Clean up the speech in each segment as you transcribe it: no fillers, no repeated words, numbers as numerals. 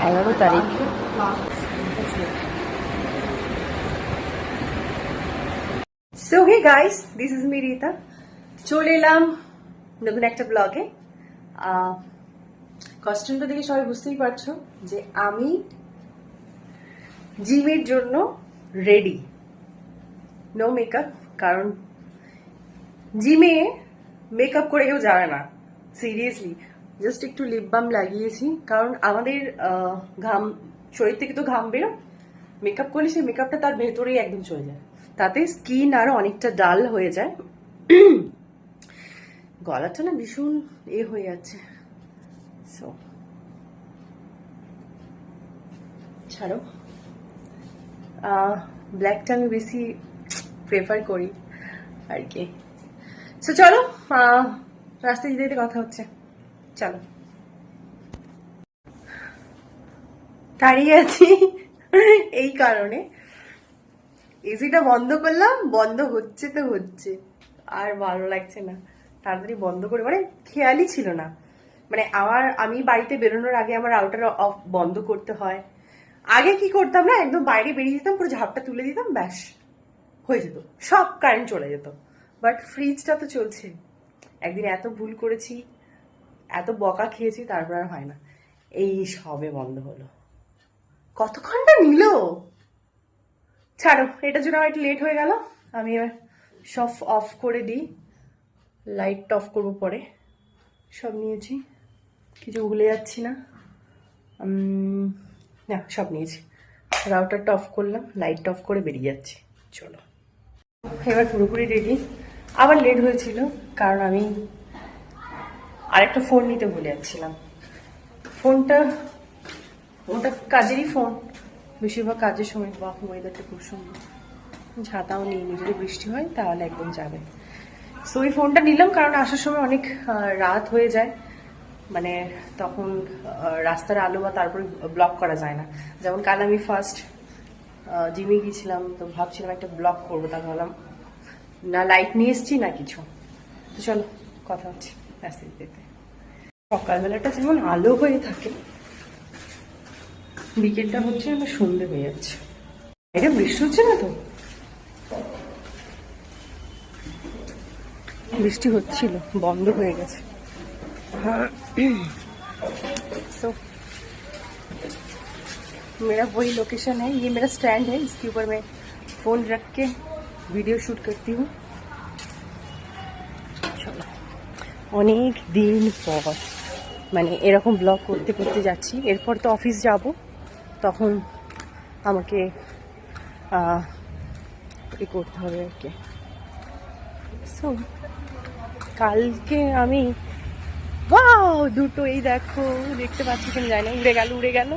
11 তারিখ। So hey guys, this is me Rita. চলে এলাম নতুন একটা ব্লগে। কস্টিউমটা দেখে সবাই বুঝতেই পারছো যে আমি জিমের জন্য রেডি। নো মেকআপ, কারণ জিমে মেকআপ করে কেউ যাবে না, সিরিয়াসলি। জাস্ট একটু লিপ বাম লাগিয়েছি, কারণ আমাদের ঘাম, শরীর থেকে তো ঘাম বেরো, মেকআপ করলে সেই মেকআপটা তার ভেতরেই একদম চলে যায়, তাতে স্কিন আরো অনেকটা ডাল হয়ে যায়। গলাটা না ভীষণ হয়ে যাচ্ছে। সো ছাড়ো, ব্ল্যাকটা আমি বেশি প্রেফার করি আর কি। সো চলো, রাস্তায় যেতে যেতে কথা হচ্ছে, চলো। দাঁড়িয়ে আছি এই কারণে, এসিটা বন্ধ করলাম, বন্ধ হচ্ছে তো হচ্ছে, আর ভালো লাগছে না, তাড়াতাড়ি বন্ধ করে, মানে খেয়ালই ছিল না। মানে আমি বাড়িতে বেরোনোর আগে আমার আউটার অফ বন্ধ করতে হয়। আগে কি করতাম না, একদম বাইরে বেরিয়ে যেতাম, পুরো ঝাপটা তুলে দিতাম, ব্যাস হয়ে যেত, সব কারেন্ট চলে যেত। বাট ফ্রিজটা তো চলছে। একদিন এত ভুল করেছি, এত বকা খেয়েছি, তারপর আর হয় না। এই সবে বন্ধ হলো, কতক্ষণটা নিল। ছাড়ো, এটার জন্য আমার একটু লেট হয়ে গেল। আমি এবার সব অফ করে দিই, লাইট অফ করবো পরে। সব নিয়েছি, কিছু ভুলে যাচ্ছি না। না, সব নিয়েছি। রাউটারটা অফ করলাম, লাইটটা অফ করে বেরিয়ে যাচ্ছি। চলো, এবার পুরোপুরি রেডি। আবার লেট হয়েছিল, কারণ আমি আরেকটা ফোন নিতে ভুলে যাচ্ছিলাম। ফোনটা, ওটা কাজেরই ফোন, বেশিরভাগ কাজের সময়। বা ওয়েদারটা খুব সুন্দর, ছাতাও নিয়ে, যদি বৃষ্টি হয় তাহলে একদম যাবে। সো ওই ফোনটা নিলাম, কারণ আসার সময় অনেক রাত হয়ে যায়, মানে তখন রাস্তার আলো বা তারপরে ব্লক করা যায় না। যেমন কাল আমি ফার্স্ট জিমে গিয়েছিলাম, তো ভাবছিলাম একটা ব্লক করবো, তা ভাবলাম না লাইট নিয়ে এসছি না কিছু। তো চলো, কথা হচ্ছে রাস্তায় যেতে। সকালবেলাটা যেমন আলো হয়ে থাকে, বিকেলটা হচ্ছে আমার সন্ধে হয়ে যাচ্ছে। এটা বৃষ্টি হচ্ছে না তো, বৃষ্টি হচ্ছিল, বন্ধ হয়ে গেছে। सो मेरा वही लोकेशन है, ये मेरा स्टैंड है, इसके ऊपर मैं फ़ोन रख के वीडियो शूट करती हूँ। চলো, অনেক দিন পর মানে এরকম ব্লগ করতে করতে যাচ্ছি। এরপর তো অফিস যাব, তখন আমাকে এ করতে হবে আর কি। সো কালকে আমি, ওয়াও, দুটো, এই দেখো, দেখতে পাচ্ছি কিনা জানি না, উড়ে গেল উড়ে গেল।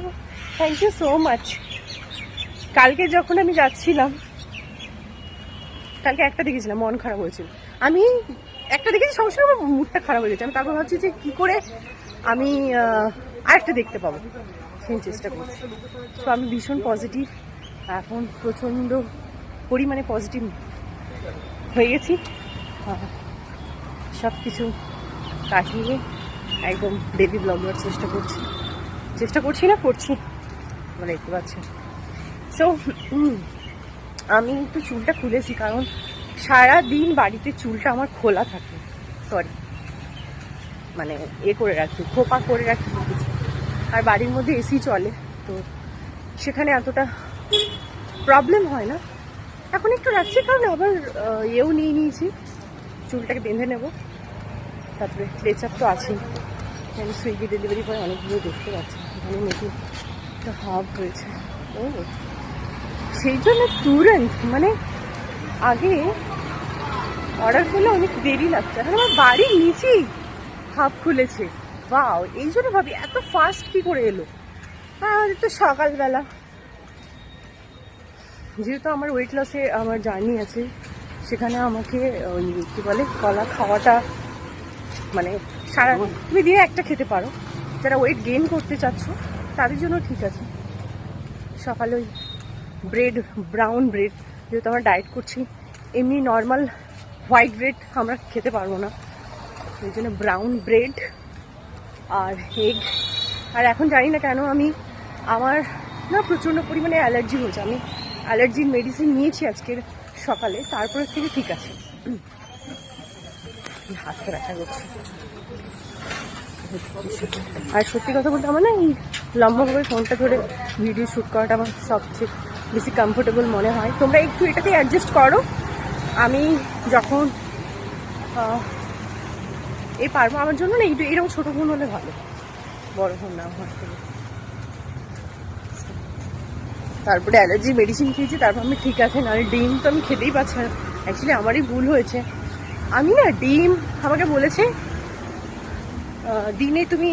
Thank you so much. কালকে যখন আমি যাচ্ছিলাম, কালকে একটা দেখেছিলাম, মন খারাপ হয়েছিল। আমি একটা দেখেছি, সবসময় আমার মুডটা খারাপ হয়ে গেছে। আমি তারপর ভাবছি যে কী করে আমি আরেকটা দেখতে পাবো, সেই চেষ্টা করছি। তো আমি ভীষণ পজিটিভ এখন, প্রচণ্ড পরিমাণে পজিটিভ হয়ে গেছি। সব কিছু কাটিয়ে একদম বেবি ব্লগ দেওয়ার চেষ্টা করছি না, করছি, মানে দেখতে পাচ্ছেন। সো আমি একটু চুলটা খুলেছি, কারণ সারাদিন বাড়িতে চুলটা আমার খোলা থাকে, সরি মানে করে রাখি, খোপা করে রাখি কিছু। আর বাড়ির মধ্যে এসি চলে, তো সেখানে এতটা প্রবলেম হয় না। এখন একটু রাখছি, কারণ আবার নিয়ে নিয়েছি, চুলটাকে বেঁধে নেব। তারপরে লেচাপ তো আছেই, আমি সুইগি ডেলিভারি করে অনেকগুলো দেখতে পাচ্ছি। এখানে নতুন একটা হাব হয়েছে, ও সেই জন্য তুরন্ত, মানে আগে অর্ডার করলে অনেক দেরি লাগতো, এখন আমার বাড়ির নিচেই হাব খুলেছে। বাও, এই জন্য ভাবি এত ফাস্ট কি করে এলো। আর আমাদের তো সকালবেলা, যেহেতু আমার ওয়েট লসে আমার জার্নি আছে, সেখানে আমাকে ওই কী বলে, কলা খাওয়াটা, মানে সারা তুমি দিয়ে একটা খেতে পারো, যারা ওয়েট গেইন করতে চাচ্ছ তাদের জন্য ঠিক আছে। সকালে ওই ব্রেড, ব্রাউন ব্রেড, যেহেতু আমরা ডায়েট করছি, এমনি নর্মাল হোয়াইট ব্রেড আমরা খেতে পারবো না, ওই জন্য ব্রাউন ব্রেড আর এগ। আর এখন জানি না কেন আমার না প্রচণ্ড পরিমাণে অ্যালার্জি হয়েছে। আমি অ্যালার্জির মেডিসিন নিয়েছি আজকের সকালে, তারপরে থেকে ঠিক আছে। হাতটা ব্যথা করছে। আর সত্যি কথা বলতে আমার না এই লম্বাভাবে ফোনটা ধরে ভিডিও শ্যুট করাটা আমার সবচেয়ে বেশি কমফোর্টেবল মনে হয়। তোমরা একটু এটাতে অ্যাডজাস্ট করো। আমি যখন এই পারবো, আমার জন্য না এরকম ছোটো ফোন হলে ভালো, বড় ফোন না হওয়ার থেকে। তারপরে অ্যালার্জি মেডিসিন খেয়েছি, তারপর আমি ঠিক আছে। নাহলে ডিম তো আমি খেতেই পারছি না। অ্যাকচুয়ালি আমারই ভুল হয়েছে। আমি না ডিম আমাকে বলেছে দিনে তুমি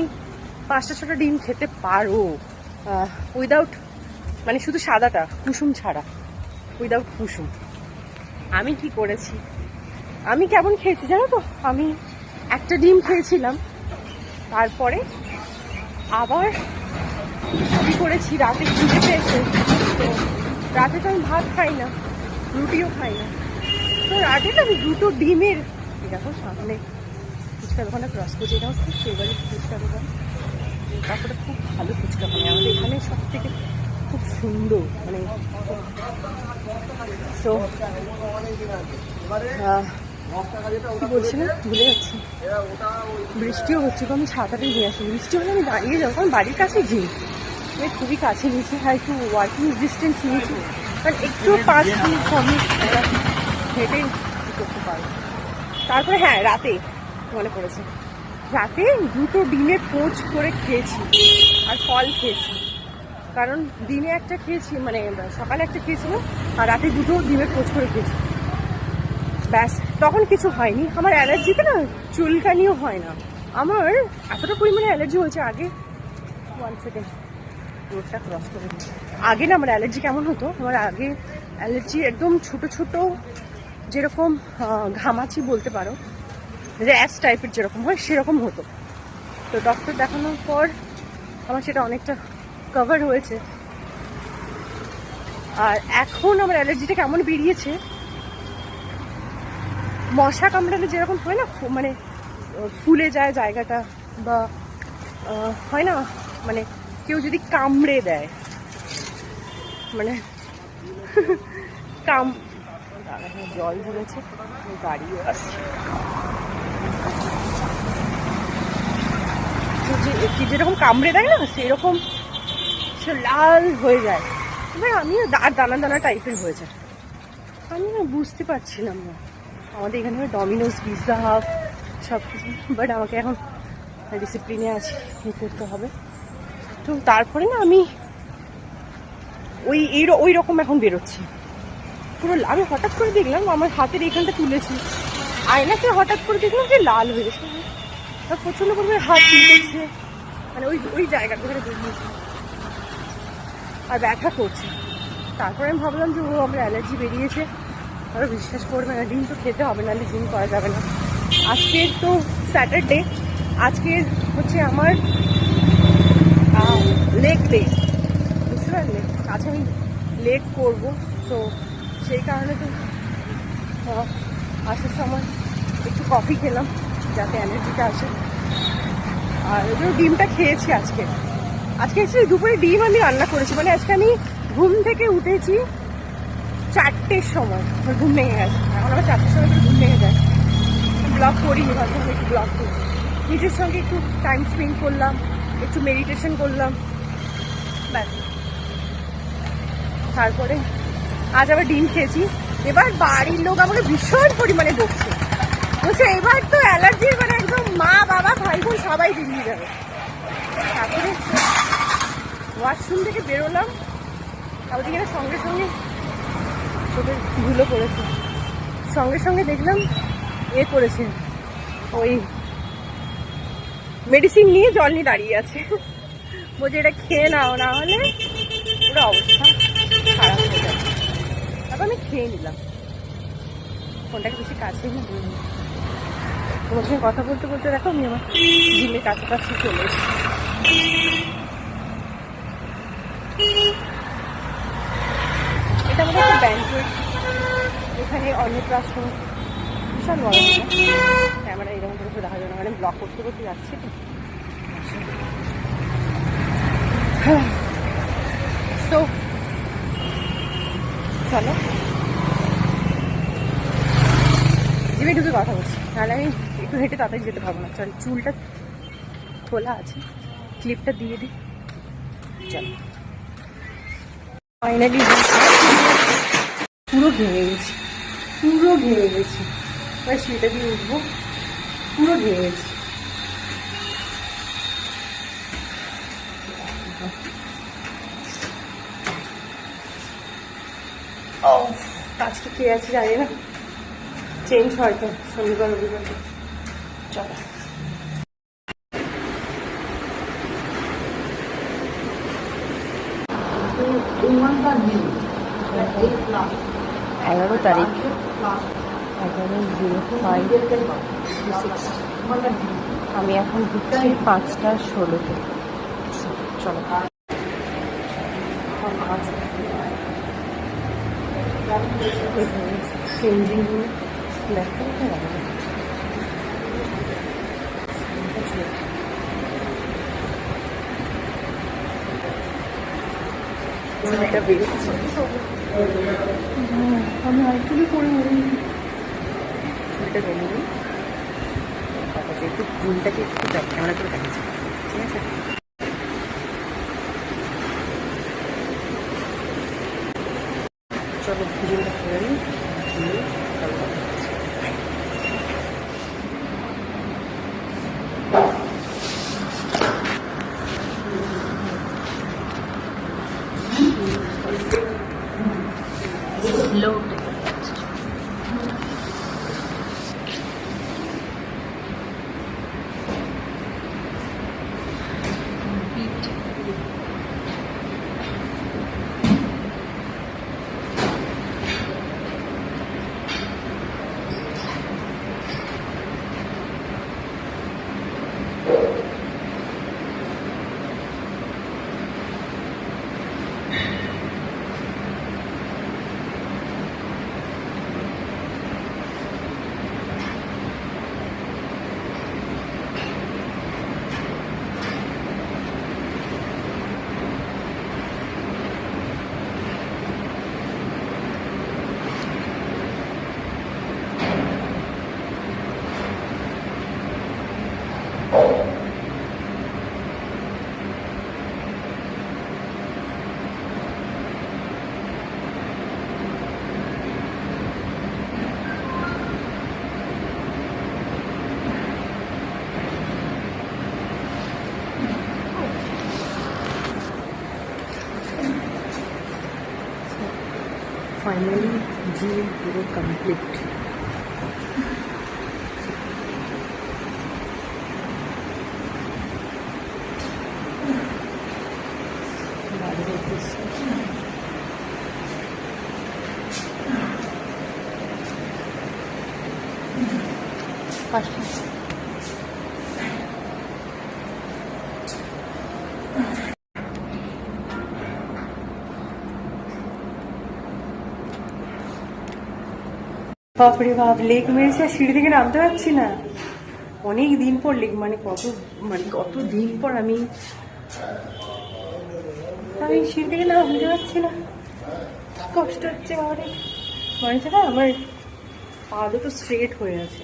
5-6টা ডিম খেতে পারো উইদাউট, মানে শুধু সাদাটা, কুসুম ছাড়া, উইদাউট কুসুম। আমি কি করেছি, আমি কেমন খেয়েছি জানো তো? আমি একটা ডিম খেয়েছিলাম, তারপরে আবার কি করেছি, রাতে খিদে পেয়েছে। তো রাতে তো আমি ভাত খাই না, রুটিও খাই না। তো রাতে না আমি 2টো ডিমের, দেখো সামনে ফুচকা দোকানে ক্রস করছে, এটা হচ্ছে ফেভারিট ফুচকা দোকান। তারপরে খুব ভালো ফুচকা বানায় আমাদের এখানে, সব থেকে খুব সুন্দর, মানে সো কি বলছিলাম ভুলে যাচ্ছি। বৃষ্টিও হচ্ছে, তো আমি ছাতাটাই নিয়ে আসি। বৃষ্টি হলে আমি দাঁড়িয়ে যাবো, কারণ বাড়ির কাছে জিম, আমি খুবই কাছে নিয়েছি। হ্যাঁ, একটু ওয়াকিং ডিস্টেন্স নিয়েছি, কারণ একটু 5 মিনিট 6 মিনিট হেঁটে করতে পারবো। তারপরে হ্যাঁ, রাতে মনে পড়েছে, রাতে 2টো ডিমের পোচ করে খেয়েছি, আর ফল খেয়েছি। কারণ দিনে একটা খেয়েছি, মানে সকালে একটা খেয়েছিলাম, আর রাতে 2টো ডিমের পোচ করে খেয়েছি। ব্যাস, তখন কিছু হয়নি। আমার অ্যালার্জিতে না চুলকানিও হয় না। আমার এতটা পরিমাণে অ্যালার্জি হয়েছে আগে, 1 সেকেন্ড রোডটা ক্রস করে দিই। আগে না আমার অ্যালার্জি কেমন হতো, আমার আগে অ্যালার্জি একদম ছোট ছোট, যেরকম ঘামাচি বলতে পারো, র্যাশ টাইপের যেরকম হয় সেরকম হতো। তো ডক্টর দেখানোর পর আমার সেটা অনেকটা কভার হয়েছে। আর এখন আমার অ্যালার্জিটা কেমন বেরিয়েছে, মশা কামড়ালে যেরকম হয় না, মানে ফুলে যায় জায়গাটা, বা হয় না, মানে কেউ যদি কামড়ে দেয়, মানে জল ঝুলেছে, গাড়িও আসছে, যেরকম কামড়ে দেয় না সেরকম সে লাল হয়ে যায়। এবার আমি দানা দানা টাইপের হয়ে যায়। আমি না বুঝতে পারছিলাম না। আমাদের এখানে ডমিনোস, পিৎজা হাব সব কিছু, বাট আমাকে এখন ডিসিপ্লিনে আছে, করতে হবে। তো তারপরে না আমি ওই রকম এখন বেরোচ্ছি পুরো। আমি হঠাৎ করে দেখলাম আমার হাতের এইখানটা তুলেছি, আয়নাকে হঠাৎ করে দেখলাম যে লাল হয়ে গেছে। প্রচণ্ড পরিমাণে হাত তুলছে, মানে ওই জায়গাটা ধরে বেরিয়েছে, আর ব্যথা করছে। তারপরে আমি ভাবলাম যে আমার অ্যালার্জি বেরিয়েছে। আরও বিশ্বাস করবে না, ডিম তো খেতে হবে, নাহলে জিম করা যাবে না। আজকের তো স্যাটারডে, আজকের হচ্ছে আমার লেগ ডে, বুঝতে পারলে? আজকে আমি লেগ করবো, তো সেই কারণে তো আসার সময় একটু কফি খেলাম যাতে এনার্জিটা আসে। আর ওই ডিমটা খেয়েছি আজকে অ্যাকচুয়ালি দুপুরে ডিম আমি রান্না করেছি। মানে আজকে আমি ঘুম থেকে উঠেছি 4টের সময়, আমার ঘুম ভেঙে গেছে। এখন আবার 4টের সময় করে ঘুম ভেঙে যায়। ব্লগ করিনি, ভাবছিলাম একটু ব্লগ করি, নিজের সঙ্গে একটু টাইম স্পেন্ড করলাম, একটু মেডিটেশন করলাম, ব্যাস। তারপরে আজ আবার ডিম খেয়েছি। এবার বাড়ির লোক আমাকে ভীষণ পরিমাণে বকছে, বলছে এবার তো অ্যালার্জির মানে একদম মা বাবা ভাই বোন সবাই বেরিয়ে যাবে। তারপরে ওয়াশরুম থেকে বেরোলাম, তারপর এখানে সঙ্গে সঙ্গে চোখের ধুলো পড়েছে, সঙ্গে সঙ্গে দেখলাম করেছে, ওই মেডিসিন নিয়ে জল নিয়ে দাঁড়িয়ে আছে, বলছে এটা খেয়ে নাও, না হলে পুরো অবস্থা খারাপ হয়ে যাবে। তারপর আমি খেয়ে নিলাম, ফোনটাকে বেশি কাছে নিয়ে বললাম। তোমার সঙ্গে কথা বলতে বলতে দেখো আমি আমার জিমের কাছাকাছি চলে এসেছি। এটা আমাদের একটা ব্যাংকুয়েট, এখানে অন্নপ্রাশন, বিশাল বড় ক্যামেরা এরকম করে দেখা যায় না, মানে ব্লগ করতে করতে যাচ্ছি তো। তো চলো জিমে ঢুকে কথা বলছি, তাহলে আমি একটু হেঁটে তাড়াতাড়ি যেতে পারবো না। চল, চুলটা খোলা আছে, ক্লিপটা দিয়ে দিই। চল, ফাইনালি পুরো ঘেমে গেছি, পুরো ঘেমে গেছি। এবার সিঁড়িটা দিয়ে উঠবো, পুরো ঘেমে গেছি। ও আজকে কে আছে জানি না, চেঞ্জ হয়তো শনিবার রবিবার। চলো, এগারো তারিখ, 11/05/26। আমি এখন ঢুকছি 5:16-তে। চলো, চেঞ্জিং রুম দেখা এটা বেরোচ্ছে। আমি আইটুলি করে চুলটা বেরিয়ে দিই, একটু চুলটাকে একটু ক্যামেরা করে দেখাচ্ছি, ঠিক আছে? চলো চুলটা করে নিই, লোড ফাইনালি জিম পুরো কমপ্লিট। বাপরে বাপ, লেগ মেরেছে আর সিঁড়ি থেকে নামতে পারছি না। অনেক দিন পর লেগ, মানে কত দিন পর আমি সিঁড়ি থেকে নামতে পারছি না, কষ্ট হচ্ছে অনেক। মনে হচ্ছে না আমার পা দুটো স্ট্রেট হয়ে আছে,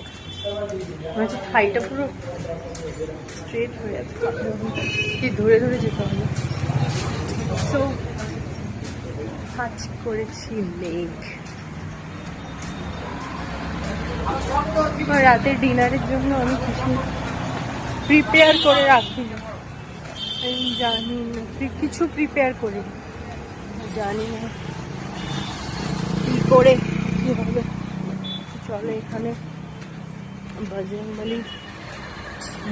মনে হচ্ছে থাইটা পুরো স্ট্রেট হয়ে আছে, ধরে ধরে যেতে হবে। সো কাজ করেছি লেগ। রাতের ডিনারের জন্য আমি কিছু প্রিপেয়ার করে রাখি না, আমি জানি না, কিছু প্রিপেয়ার করি জানি না কি করে কি হবে। চলো, এখানে বজরংবলী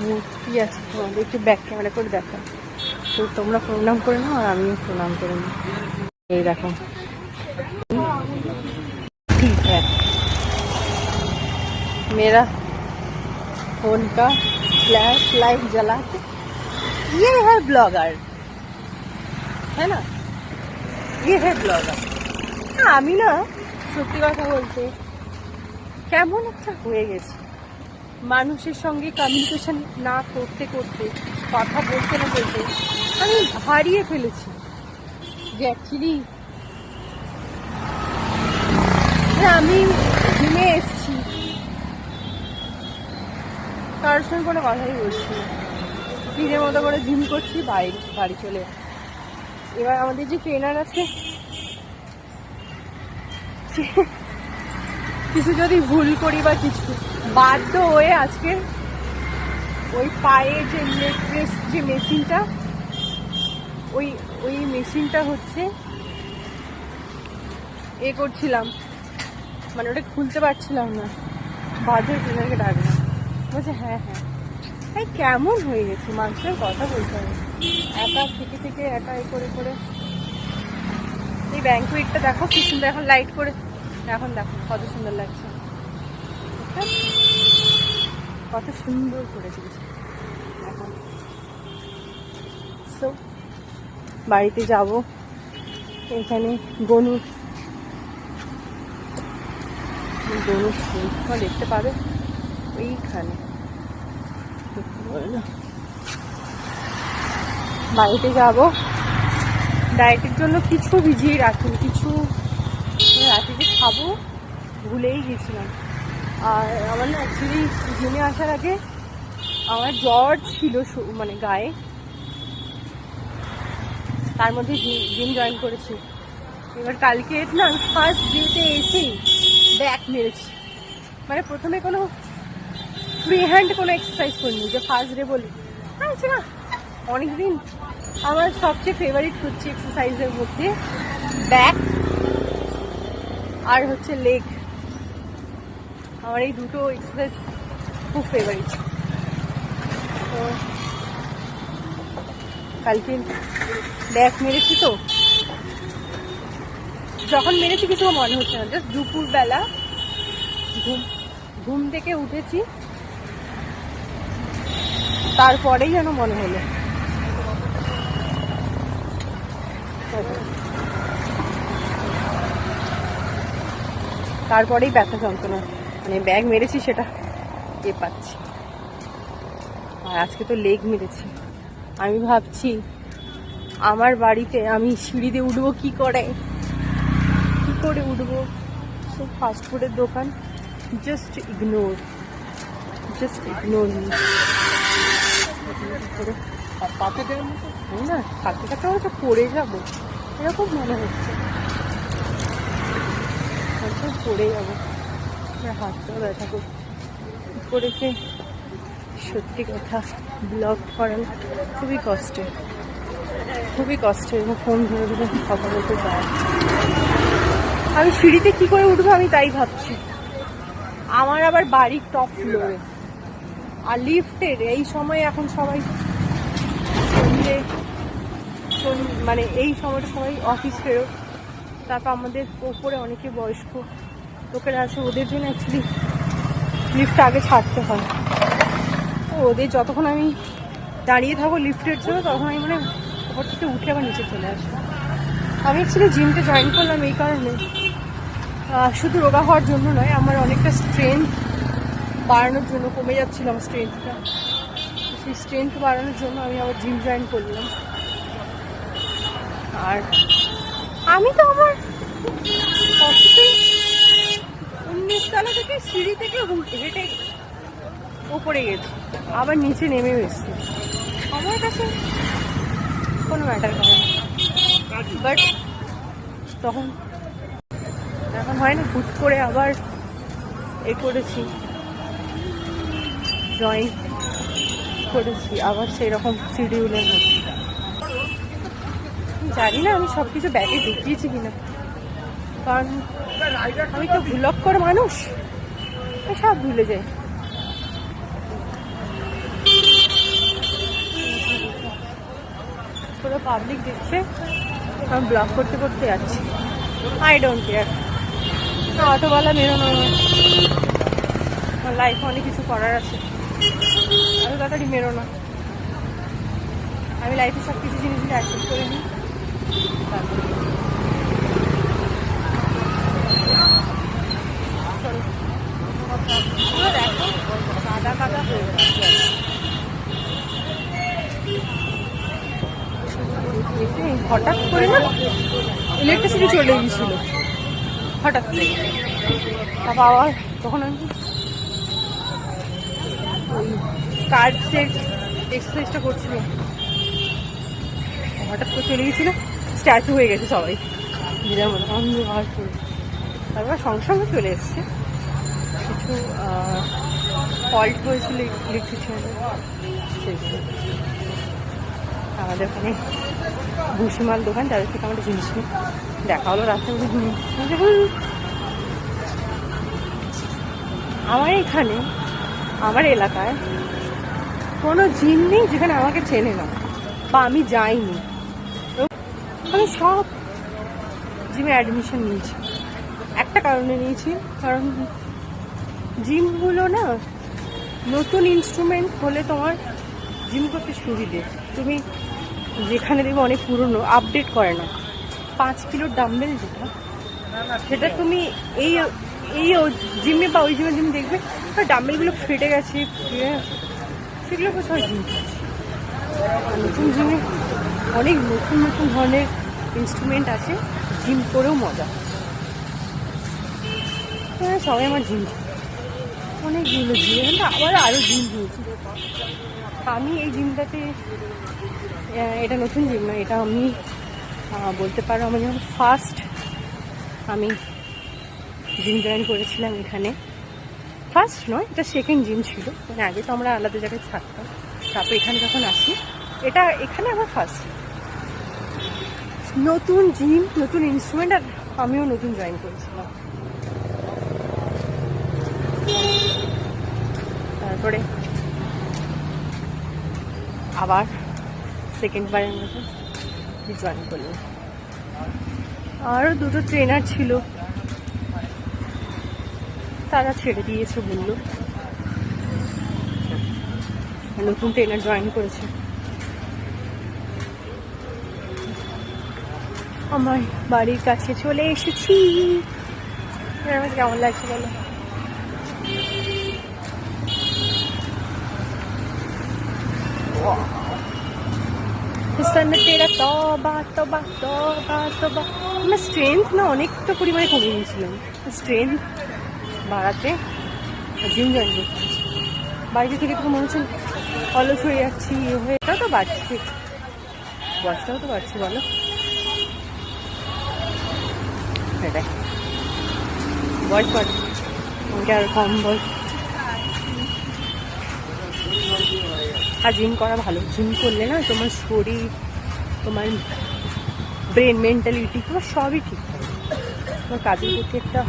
মূর্তি আছে, তোমাদের একটু ব্যাক ক্যামেরা করে দেখা, তো তোমরা প্রণাম করে নাও আর আমিও প্রণাম করে নিই। এই দেখো, ঠিক আছে, मेरा फोन का फ्लैश लाइट जला के ये है ब्लॉगर, है ना, ये है ब्लॉगर। আমি না সত্যি কথা বলতে কেমন একটা হয়ে গেছি, মানুষের সঙ্গে কমিউনিকেশন না করতে করতে, কথা বলতে না বলতে আমি হারিয়ে ফেলেছি যে অ্যাকচুয়ালি আমি জিমে এসেছি, কারোর সঙ্গে কোনো কথাই বলছি না, নিজের মতো করে জিম করছি, বাড়ি চলে। এবার আমাদের যে ট্রেনার আছে, কিছু যদি ভুল করি বা কিছু, বাধ্য হয়ে আজকে ওই পায়ে যে লেগ প্রেস যে মেশিনটা, ওই মেশিনটা হচ্ছে করছিলাম, মানে ওটা খুলতে পারছিলাম না, বাধ্য ট্রেনারকে ডাকলাম, বলছে হ্যাঁ কেমন হয়ে গেছে, মানুষের কথা বলতে হবে, একা থেকে একা করে। এই ব্যাঙ্কুয়েটটা দেখো কি সুন্দর, এখন লাইট করে, এখন দেখো কত সুন্দর লাগছে, কত সুন্দর করে দিয়েছে এখন। সো বাড়িতে যাব, এখানে গনুর ফুল দেখতে পাবে ওইখানে, বাড়িতে যাব, ডায়েটের জন্য কিছু ভিজিয়ে রাখুন, কিছু রাতে যে খাবো ভুলেই গেছিলাম। আর আমার না অ্যাকচুয়ালি জিমে আসার আগে আমার জ্বর ছিল মানে গায়ে, তার মধ্যে জিম জয়েন করেছি। এবার কালকে না আমি ফার্স্ট ডেতে এসেই ব্যাক মেরেছি, মানে প্রথমে কোনো ফ্রি হ্যান্ড কোনো এক্সারসাইজ করিনি, যে ফার্স্ট ডে বলি আচ্ছা না, অনেকদিন আমার সবচেয়ে ফেভারিট হচ্ছে এক্সারসাইজের মধ্যে ব্যাক আর হচ্ছে লেগ, আমার এই দুটো এক্সারসাইজ খুব ফেভারিট। তো কালকে ব্যাক মেরেছি, তো যখন মেরেছি কিছু মনে হচ্ছে না, জাস্ট দুপুরবেলা ঘুম থেকে উঠেছি, তারপরেই যেন মনে হলো। তারপরেই ব্যথা যন্ত্রণা, মানে ব্যাগ মেরেছি সেটা পাচ্ছি, আর আজকে তো লেগ মেরেছি। আমি ভাবছি আমার বাড়িতে আমি সিঁড়ি দিয়ে উঠবো কি করে উঠবো, সব ফাস্টফুডের দোকান, জাস্ট ইগনোর না, কাছে হচ্ছে পড়ে যাবো এরকম মনে হচ্ছে, পড়ে যাবো, হাতটাও ব্যথা করেছে। সত্যি কথা, ব্লগ করা খুবই কষ্টের, এবং ফোন ধরে কথা বলতে চায়। আমি সিঁড়িতে কি করে উঠবো আমি তাই ভাবছি, আমার আবার বাড়ির টপ ফ্লোরে, আর লিফটের এই সময় এখন সবাই মানে এই সময়টা সবাই অফিস ফেরত, তারপর আমাদের ওপরে অনেকে বয়স্ক লোকেরা আছে, ওদের জন্য অ্যাকচুয়ালি লিফট আগে ছাড়তে হয়, ওদের যতক্ষণ আমি দাঁড়িয়ে থাকবো লিফটের জন্য, তখন আমি মানে ওপর থেকে উঠে আবার নিচে চলে আসবো। আমি অ্যাকচুয়ালি জিমটা জয়েন করলাম এই কারণে, শুধু রোগা হওয়ার জন্য নয়, আমার অনেকটা স্ট্রেংথ বাড়ানোর জন্য, কমে যাচ্ছিল আমার স্ট্রেংথটা, সেই স্ট্রেংথ বাড়ানোর জন্য আমি আবার জিম জয়েন করলাম। আর আমি তো আমার 19 তলা থেকে সিঁড়ি থেকে হেঁটে উপরে গেছি, আবার নিচে নেমে এসেছি, আমার কাছে কোনো ম্যাটার করে না, বাট তখন এখন হয় না, হুট করে আবার করেছি, জয়েন করেছি আবার সেই রকম শিডিউলের মধ্যে। জানি না আমি সব কিছু ব্যাগে দেখিয়েছি কিনা, কারণ আমি তো ভুলক্কর মানুষ, সব ভুলে যাই। পুরো পাবলিক দেখছে আমি ব্লগ করতে যাচ্ছি, আই ডোন্ট কেয়ার, অটোওয়ালা বেরোনো, আমার লাইফে অনেক কিছু করার আছে, এত তাড়াতাড়ি মেরো না, আমি লাইফে সব কিছু জিনিসগুলো অ্যাক্সেপ্ট করে নিই, দেখো সাদা এসে হঠাৎ করে না ইলেকট্রিসিটি চলে গিয়েছিল হঠাৎ করে। তারপর আবার তখন আমি ওই কার্ড সেট এক্সারসাইজটা করছিলাম, হঠাৎ করে চলে গেছিলো, স্ট্যাচু হয়ে গেছে সবাই যেমন অন্ধকার করে। তারপর সঙ্গে সঙ্গে চলে এসছে, কিছু ফল্ট হয়েছিল ইলেকট্রিশিয়ানের, সেই জন্য আমাদের ওখানে ভুসিমাল দোকান, যাদের থেকে আমাদের জিনিস নিই দেখা হলো রাস্তায়। আমার এখানে আমার এলাকায় কোনো জিম নেই যেখানে আমাকে চেনে না বা আমি যাইনি। আমি সব জিমে অ্যাডমিশন নিয়েছি, একটা কারণে নিয়েছি, কারণ জিমগুলো না নতুন ইনস্ট্রুমেন্ট হলে তোমার জিম করতে সুবিধে। তুমি যেখানে দেখবে অনেক পুরনো, আপডেট করে না, 5 কিলোর ডাম্বেল যেটা, সেটা তুমি এই এই জিমে বা ওই জিমে জিম দেখবে ডাম্বেলগুলো ফেটে গেছে, সেগুলো সবাই জিম করছে। নতুন জিমে অনেক নতুন নতুন ধরনের ইনস্ট্রুমেন্ট আছে, জিম করেও মজা। হ্যাঁ, সবাই আমার জিম, অনেকগুলো জিম, আবার আরও জিম হয়েছে। আমি এই জিমটাতে, এটা নতুন জিম না, এটা আমি বলতে পারো আমার যখন ফার্স্ট আমি জিম জয়েন করেছিলাম এখানে, ফার্স্ট নয়, এটা সেকেন্ড জিম ছিল, মানে আগে তো আমরা আলাদা জায়গায় থাকতাম, তারপর এখানে যখন আসি, এটা এখানে আমার ফার্স্ট নতুন জিম, নতুন ইনস্ট্রুমেন্ট, আর আমিও নতুন জয়েন করেছিলাম। তারপরে আবার সেকেন্ডবারের মতো জয়েন করলাম। আরও 2টো ট্রেনার ছিল, তারা ছেড়ে দিয়েছে বললো, নতুন ট্রেনার জয়েন করেছে। আমার বাড়ির কাছে চলে এসেছি, আমার কেমন লাগছে বলো? আমার স্ট্রেংথ না অনেকটা পরিমাণে কমে গিয়েছিলাম, স্ট্রেংথ বাড়াতে জিম জয়েন করতে বাড়িতে থেকে তো মনে হচ্ছে অলস হয়ে যাচ্ছি, হয়ে এটাও তো বাড়ছে, বয়সটাও তো বাড়ছে বলো, সেটাই বয়স বাড়ছে, আমাকে আর কম বয়স। আর জিম করা ভালো, জিম করলে না তোমার শরীর, তোমার ব্রেন, মেন্টালিটি, তোমার সবই ঠিক থাকে, তোমার কাজের প্রতি একটা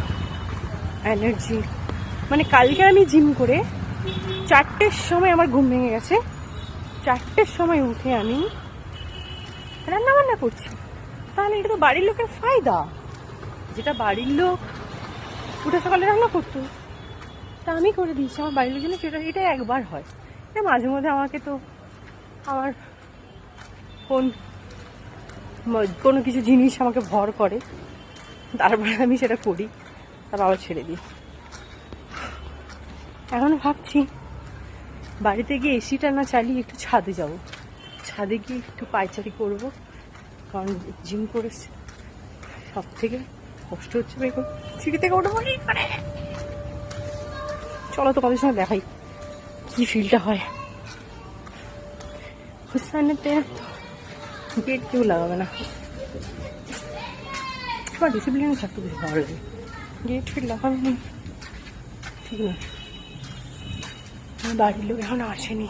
এনার্জি। মানে কালকে আমি জিম করে 4টের সময় আমার ঘুম ভেঙে গেছে, 4টের সময় উঠে আমি রান্না বান্না করছি, তাহলে এটা তো বাড়ির লোকের ফায়দা। যেটা বাড়ির লোক উঠে সকালে রান্না করতো, তা আমি করে দিয়েছি আমার বাড়ির লোক জন্য, সেটা এটা একবার হয়। এটা মাঝে মধ্যে আমাকে তো আমার কোনো কিছু জিনিস আমাকে ভর করে, তারপরে আমি সেটা করি, তারপর আবার ছেড়ে দিই। এখন ভাবছি বাড়িতে গিয়ে এসিটা না চালিয়ে একটু ছাদে যাব, ছাদে গিয়ে একটু পায়চারি করবো, কারণ জিম করে সব থেকে কষ্ট হচ্ছে বের সিঁড়ি থেকে ওঠা বলি। চলো তোমাদের সঙ্গে দেখাই কি ফিলটা হয়। হুসাইনেতে গেট কেউ লাগাবে না, আমার ডিসিপ্লিনে থাকতে বেশি ভালো লাগে, গেট ফিট লাগাবে না ঠিক না। বাড়ির লোক এখন আসেনি,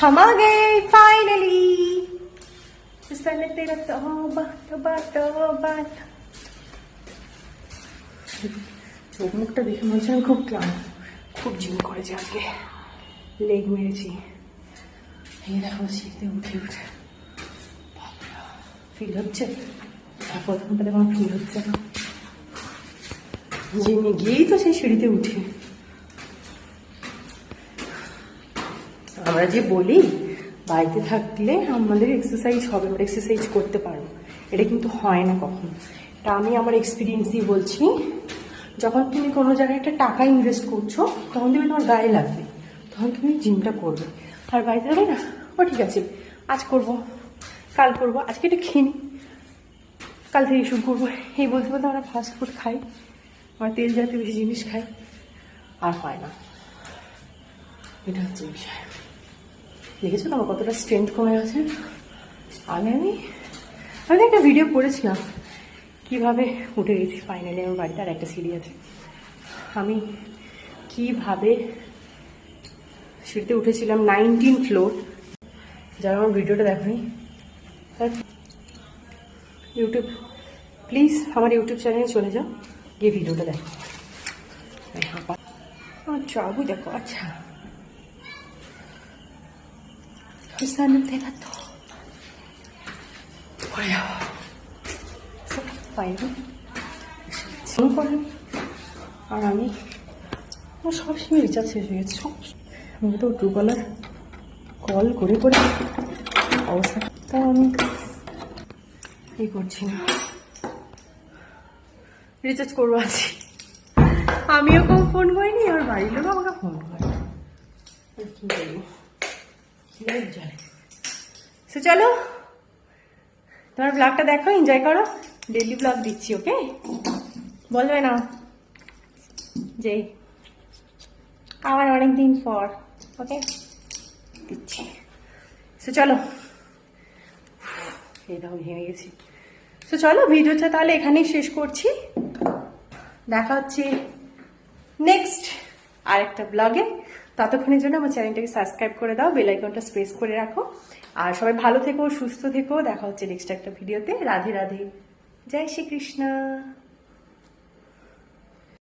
हम आ गए फाइनली। तेरा तौबा तौबा तौबा। চোখ মুখটা দেখে মনে হচ্ছে আমি খুব ক্লান্ত, খুব জিম করেছি আজকে, লেগ মেরেছি। এই দেখো শীতে উঠে উঠে ফিল হচ্ছে, আর প্রথমটা দেখো আমার ফিল হচ্ছে না, জিমে গিয়েই তো সেই সিঁড়িতে উঠি। আমরা যে বলি বাড়িতে থাকলে আমাদের এক্সারসাইজ হবে, আমরা এক্সারসাইজ করতে পারবো, এটা কিন্তু হয় না কখনো। এটা আমি আমার এক্সপিরিয়েন্স দিয়ে বলছি। যখন তুমি কোনো জায়গায় একটা টাকা ইনভেস্ট করছো, তখন তুমি তোমার গায়ে লাগবে, তখন তুমি জিমটা করবে। আর বাড়িতে থাকবে না, ও ঠিক আছে আজ করবো, কাল করবো, আজকে একটু খেয়ে নিই, কাল থেকে শুরু করবো। এই বলতে বলতে আমরা ফাস্ট ফুড খাই, আমরা তেল জাতীয় বেশি জিনিস খাই, আর হয় না, এটা হচ্ছে বিষয়। দেখেছো তো আমার কতটা স্ট্রেংথ কমে গেছে। আমি একটা ভিডিও করেছিলাম কিভাবে উঠে গেছি ফাইনালি আমার বাড়িতে, আর একটা সিঁড়ি আছে, আমি কিভাবে সিঁড়িতে উঠেছিলাম 19 ফ্লোর। যারা আমার ভিডিওটা দেখোনি ইউটিউব, প্লিজ আমার ইউটিউব চ্যানেলে চলে যাও, গিয়ে ভিডিওটা দেখো। যাবো দেখো। আচ্ছা আর আমি সবসময় রিচার্জ শেষ হয়ে গেছে, আমি তো ট্রু কলার কল করে করে অবস্থা, তাও আমি এই করছি না, রিচার্জ করবো আছি। আমিও কেউ ফোন করিনি, আর বাড়ির লোক আমাকে ফোন করে, কি বলবো, চলো তোমার ব্লগটা দেখো, এনজয় করো, ডেইলি ব্লগ দিচ্ছি, ওকে? বলবে না যে আমার অনেকদিন পর, ওকে দিচ্ছি। চলো, এই দেখো ভেঙে গেছি। চলো ভিডিওটা তাহলে এখানেই শেষ করছি, দেখা হচ্ছে নেক্সট আরেকটা ব্লগে। ততক্ষণের জন্য আমার চ্যানেলটাকে সাবস্ক্রাইব করে দাও, বেল আইকনটা প্রেস করে রাখো, আর সবাই ভালো থেকো, সুস্থ থেকো। দেখা হচ্ছে নেক্সট একটা ভিডিওতে। রাধে রাধে, জয় শ্রীকৃষ্ণ।